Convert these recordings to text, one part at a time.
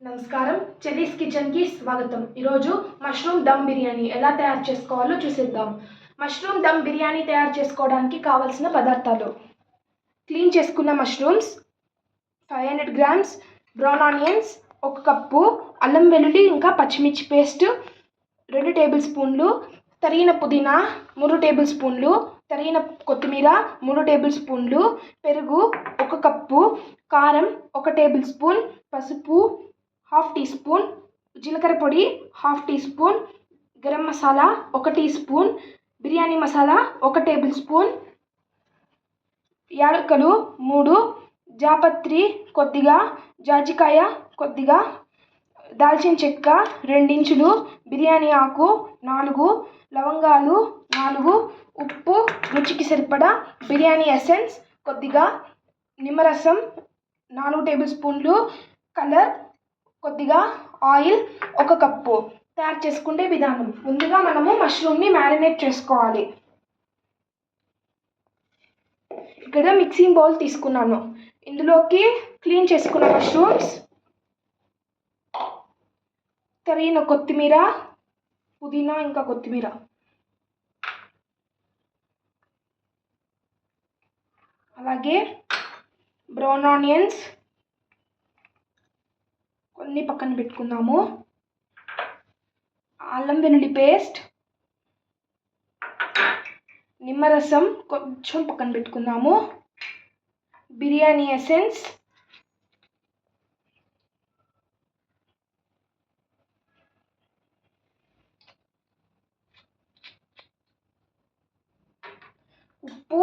నమస్కారం, చెల్లీస్ కిచెన్కి స్వాగతం. ఈరోజు మష్రూమ్ దమ్ బిర్యానీ ఎలా తయారు చేసుకోవాలో చూసేద్దాం. మష్రూమ్ దమ్ బిర్యానీ తయారు చేసుకోవడానికి కావాల్సిన పదార్థాలు: క్లీన్ చేసుకున్న mushrooms 500 grams, brown onions 1 cup, అల్లం వెల్లుల్లి ఇంకా పచ్చిమిర్చి పేస్ట్ 2 టేబుల్ స్పూన్లు, తరిగిన పుదీనా 3 టేబుల్ స్పూన్లు, తరిగిన కొత్తిమీర 3 టేబుల్ స్పూన్లు, పెరుగు 1 కప్పు, కారం 1 టేబుల్ స్పూన్, పసుపు 1/2 టీ స్పూన్, జీలకర్ర పొడి 1/2 teaspoon, garam masala 1 teaspoon, biryani masala 1 tablespoon, యాలకులు 3, జాపత్రి కొద్దిగా, జాజికాయ కొద్దిగా, దాల్చిన చెక్క 2 ఇంచులు, బిర్యానీ ఆకు 4, లవంగాలు 4, ఉప్పు రుచికి సరిపడా, బిర్యానీ ఎసెన్స్ కొద్దిగా, నిమ్మరసం 4 టేబుల్ స్పూన్లు, కలర్ కొద్దిగా, ఆయిల్ 1 కప్పు. తయారు చేసుకునే విధానం: ముందుగా మనము మష్రూమ్ని మ్యారినేట్ చేసుకోవాలి. ఇక్కడ మిక్సింగ్ బౌల్ తీసుకున్నాను. ఇందులోకి క్లీన్ చేసుకున్న మష్రూమ్స్, తరిగిన కొత్తిమీర, పుదీనా ఇంకా కొత్తిమీర, అలాగే బ్రౌన్ ఆనియన్స్ కొన్ని పక్కన పెట్టుకుందాము, అల్లం వెల్లుల్లి పేస్ట్, నిమ్మరసం కొంచెం పక్కన పెట్టుకుందాము, బిర్యానీ ఎసెన్స్, ఉప్పు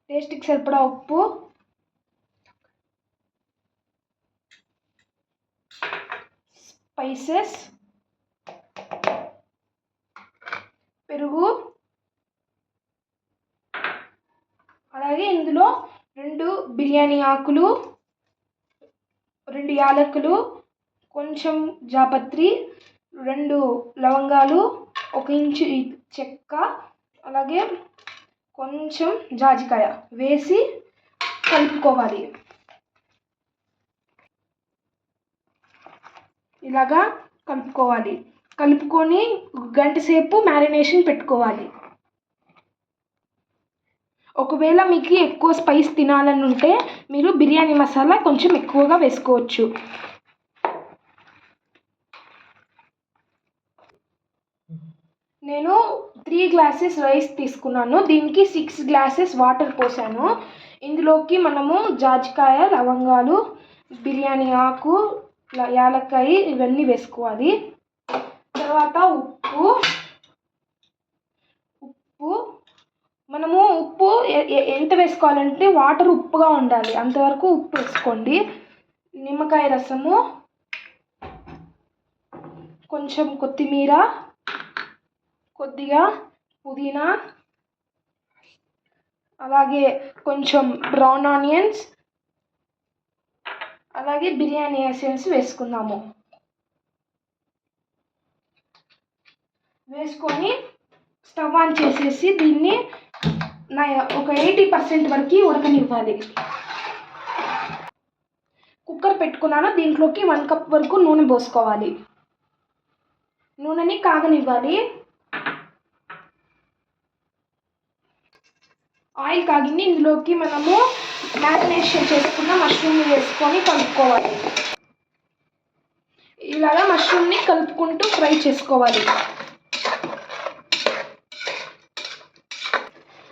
టేస్ట్కి సరిపడా ఉప్పు, స్పైసెస్, పెరుగు, అలాగే ఇందులో 2 బిర్యానీ ఆకులు, 2 యాలకులు, కొంచెం జాపత్రి, 2 లవంగాలు, 1 ఇంచు చెక్క, అలాగే కొంచెం జాజికాయ వేసి కలుపుకోవాలి. ఇలాగా కలుపుకొని గంట సేపు మ్యారినేషన్ పెట్టుకోవాలి. ఒకవేళ మీకు ఎక్కువ స్పైస్ తినాలని ఉంటే మీరు బిర్యానీ మసాలా కొంచెం ఎక్కువగా వేసుకోవచ్చు. నేను 3 గ్లాసెస్ రైస్ తీసుకున్నాను. దీనికి 6 గ్లాసెస్ వాటర్ పోసాను. ఇందులోకి మనము జాజికాయ, లవంగాలు, బిర్యానీ ఆకు, యాలక్కాయ ఇవన్నీ వేసుకోవాలి. తర్వాత ఉప్పు మనము ఉప్పు ఎంత వేసుకోవాలంటే వాటర్ ఉప్పుగా ఉండాలి, అంతవరకు ఉప్పు వేసుకోండి. నిమ్మకాయ రసము, కొంచెం కొత్తిమీర, కొద్దిగా పుదీనా, అలాగే కొంచెం బ్రౌన్ ఆనియన్స్, అలాగే బిర్యానీ ఎసెన్స్ వేసుకుందాము. వేసుకొని స్టవ్ ఆన్ చేసేసి దీన్ని ఒక 80% వరకు ఉడకనివ్వాలి. కుక్కర్ పెట్టుకున్నాను. దీంట్లోకి 1 కప్ వరకు నూనె పోసుకోవాలి. నూనెని కాగనివ్వాలి. ఆయిల్ కాగింది. ఇందులోకి మనము మ్యారినేషన్ చేసుకున్న మష్రూమ్ని వేసుకొని కలుపుకోవాలి. ఇలాగా మష్రూమ్ని కలుపుకుంటూ ఫ్రై చేసుకోవాలి.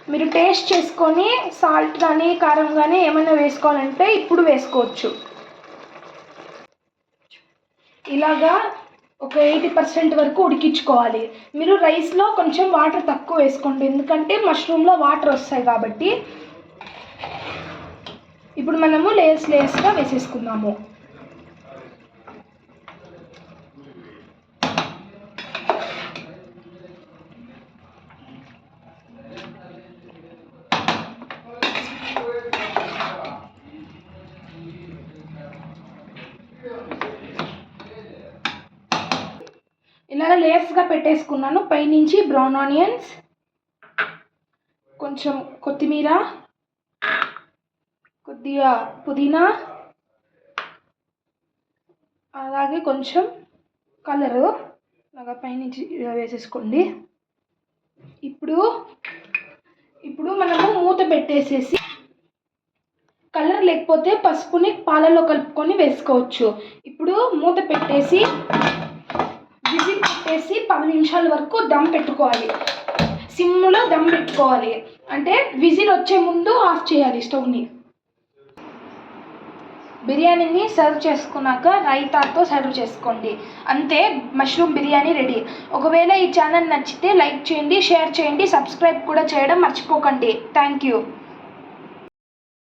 మీరు టేస్ట్ చేసుకొని సాల్ట్ కానీ కారం కానీ ఏమైనా వేసుకోవాలంటే ఇప్పుడు వేసుకోవచ్చు. ఇలాగా ఒక 80% వరకు ఉడికించుకోవాలి. మీరు రైస్లో కొంచెం వాటర్ తక్కువ వేసుకోండి, ఎందుకంటే మష్రూమ్లో వాటర్ వస్తాయి కాబట్టి. ఇప్పుడు మనము లేయర్స్గా వేసేసుకుందాము. ఇలా లేయర్స్గా పెట్టేసుకున్నాను. పైనుంచి బ్రౌన్ ఆనియన్స్, కొంచెం కొత్తిమీర, కొద్దిగా పుదీనా, అలాగే కొంచెం కలరు అలాగా పైనుంచి ఇలా వేసేసుకోండి. ఇప్పుడు మనము మూత పెట్టేసేసి కలర్ లేకపోతే పసుపుని పాలలో కలుపుకొని వేసుకోవచ్చు. ఇప్పుడు మూత పెట్టేసి విజిల్ పెట్టేసి 10 నిమిషాల వరకు దమ్ పెట్టుకోవాలి. సిమ్లో దమ్ పెట్టుకోవాలి, అంటే విజిల్ వచ్చే ముందు ఆఫ్ చేయాలి స్టవ్ని. బిర్యానీని సర్వ్ చేసుకున్నాక రైతాతో సర్వ్ చేసుకోండి. అంతే, మష్రూమ్ బిర్యానీ రెడీ. ఒకవేళ ఈ ఛానల్ నచ్చితే లైక్ చేయండి, షేర్ చేయండి, సబ్స్క్రైబ్ కూడా చేయడం మర్చిపోకండి. Thank you.